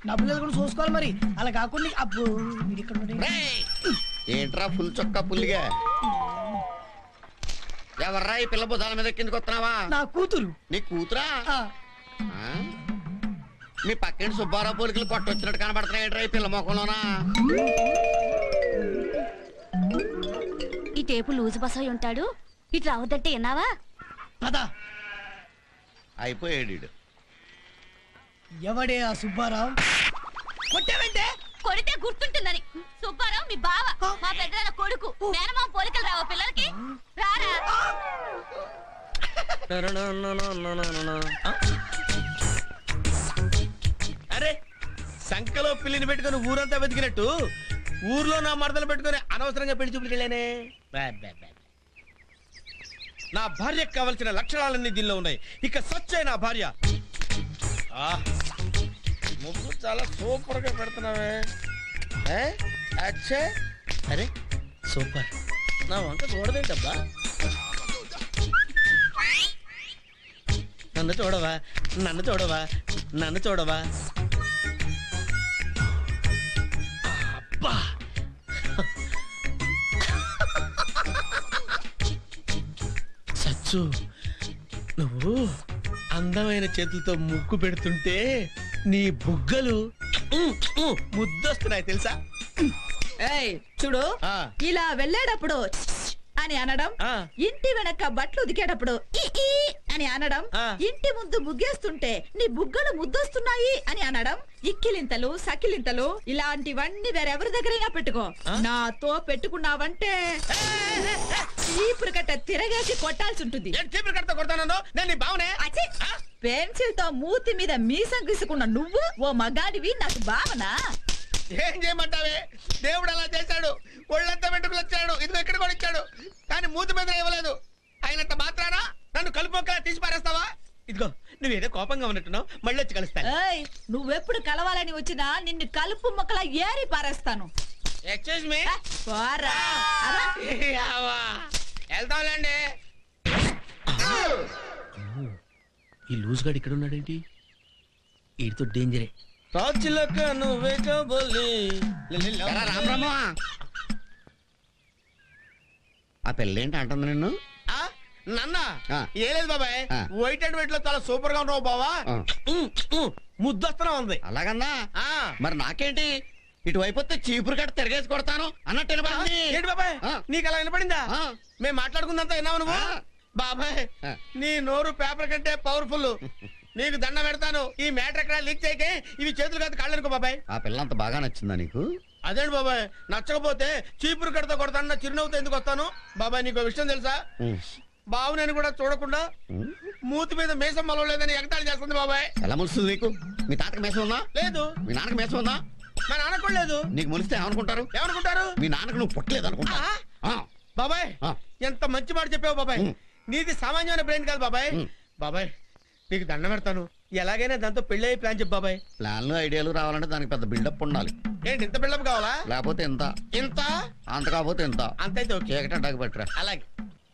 నా పిల్లలు కూడా చూసుకోవాలి మరి. అలా కాకుండా అబ్బో ఏంట్రా ఫుల్ చొక్కా పుల్లిగా? ఎవర్రా ఈ పిల్ల బుధాల మీద కిందకి వస్తున్నావా? నా కూతురు. నీ కూతురా? మీ పక్కింటి సుబ్బారావు పోలికలు కొట్టొచ్చినట్టు కనబడుతున్నాయి ఈ పిల్ల మొక్కలోనా? ఈ టేపు లూజు బసై ఉంటాడు, ఇటు రావద్దంటే విన్నావా? పదా అయిపోయాడు. ఎవడే ఆ సుబ్బారావు? కొట్టావంటే కొడితే గుర్తుంటుందని. సుబ్బారావు మీ బావ, మా పెద్దల కొడుకు. మేనమామ పోలికలు రావా పిల్లలకి? రారా. అరే సంకలో పిల్లిని పెట్టుకుని ఊరంతా వెతికినట్టు ఊర్లో నా మరదలు పెట్టుకుని అనవసరంగా పెళ్లి చూపుకెళ్ళానే. నా భార్యకు కావలసిన లక్షణాలన్నీ దీనిలో ఉన్నాయి. ఇక సచ్చే నా భార్య. ముగ్గు చాలా సూపర్ గా పెడుతున్నావే. అరే సూపర్. నా వంక చూడదేంటబ్బా? నన్ను చూడవా, నన్ను చూడవా, నన్ను చూడవా? అబ్బా సచ్చు, నువ్వు అందమైన చేతులతో ముగ్గు పెడుతుంటే నీ బుగ్గలు ముద్దొస్తున్నాయి తెలుసా? చూడు, ఇలా వెళ్ళేటప్పుడు అని అనడం, ఇంటి వెనక బట్టలు ఉదికేటప్పుడు అని అనడం, ఇంటి ముందు ముగ్గేస్తుంటే నీ బుగ్గలు ముద్దొస్తున్నాయి అని అనడం, ఇక్కిలింతలు సకిలింతలు ఇలాంటివన్నీ వేరెవరి దగ్గరైనా పెట్టుకో. నాతో పెట్టుకున్నావంటే చీపురు కట్ట తిరగేసి కొట్టాల్సి ఉంటుంది. పెన్సిల్ తో మూతి మీద మీసం గీసుకున్న నువ్వు ఓ మగాడివి నాకు భావన. ఏం చేయమంటావే? దేవుడు అలా చేశాడు. ఒళ్ళంతా వెంట్రుకలు వచ్చాడు, ఇదిగో ఇక్కడ కూడా ఇచ్చాడు, కానీ మూతి మీద ఇవ్వలేదు. అయినంత మాత్రానా నన్ను కలుపుక తీసి పారేస్తావా? ఇదిగో నువ్వేదో కోపంగా ఉన్నట్టున్నావు, మళ్ళీ వచ్చి కలుస్తాను. నువ్వెప్పుడు కలవాలని వచ్చినా నిన్ను కలుపు మొక్కలా ఏరి పారేస్తాను. Excuse me. వెళ్తాంలేండి. ఈ లూజ్ గాడు ఇక్కడ ఉన్నాడేంటి? వీడితో డేంజరే. రాజులక నువ్వే కాబోలి. రామరామ, ఆ పిల్లేంటి అంటుంది నిన్ను? నన్న ఏ లేదు బాబాయ్, వైట్ అండ్ వైట్ లో చాలా సూపర్ గా ఉన్నావు బావా. ముద్దొస్తున్నా ఉంది. అలాగన్నా? మరి నాకేంటి, ఇటువైపు వస్తే చీపురు కట్ట తిరగేసి కొడతాను అన్నట్టు వినపడింది. ఏంటి బాబాయ్ నీకు అలా వినపడిందా? మేము మాట్లాడుకుందంతా విన్నావు నువ్వు? బాబాయ్ నీ నోరు పేపర్ కంటే పవర్ఫుల్. నీకు దండ పెడతాను. ఈ మ్యాటర్ ఎక్కడ లీక్ చేయకే, ఇవి చేతులు కాదు కాళ్ళు అనుకో బాబాయ్. ఆ పిల్ల అంత బాగా నచ్చిందా నీకు? అదేంటి బాబాయ్, నచ్చకపోతే చీపురు కడతా కొడతాను, చిరునవ్వుతో ఎందుకు వస్తాను? బాబాయ్ నీకు విషయం తెలుసా? బావు నేను కూడా చూడకుండా మూతి మీద మీసం మలవలేదని ఎగతాళి చేస్తుంది బాబాయ్. ఎలా ములుస్తుంది నీకు? మీ తాతకి మీసం ఉందా? లేదు. మీ నాన్నకి మీసం ఉందా? మా నాన్నకు కూడా లేదు. నీకు ములిస్తే ఏమనుకుంటారు? ఏమనుకుంటారు? మీ నాన్నకు నువ్వు పుట్టలేదు అనుకుంటా. బాబాయ్ ఎంత మంచి మాట చెప్పావు బాబాయ్. నీది సామాన్యమైన బ్రెయిన్ కాదు బాబాయ్. బాబాయ్ నీకు దండం పెడతాను, ఎలాగైనా దాంతో పెళ్లి అయ్యి ప్లాన్ చెప్పు బాబాయ్. ప్లాన్లు ఐడియాలు రావాలంటే దానికి పెద్ద బిల్డప్ ఉండాలి. ఏంటి ఇంత బిల్డప్ కావాలా? లేకపోతే ఎంత, ఇంత అంత కాకపోతే ఎంత. అంతైతే ఓకే. చీకటాకు పట్టరా. అలాగే.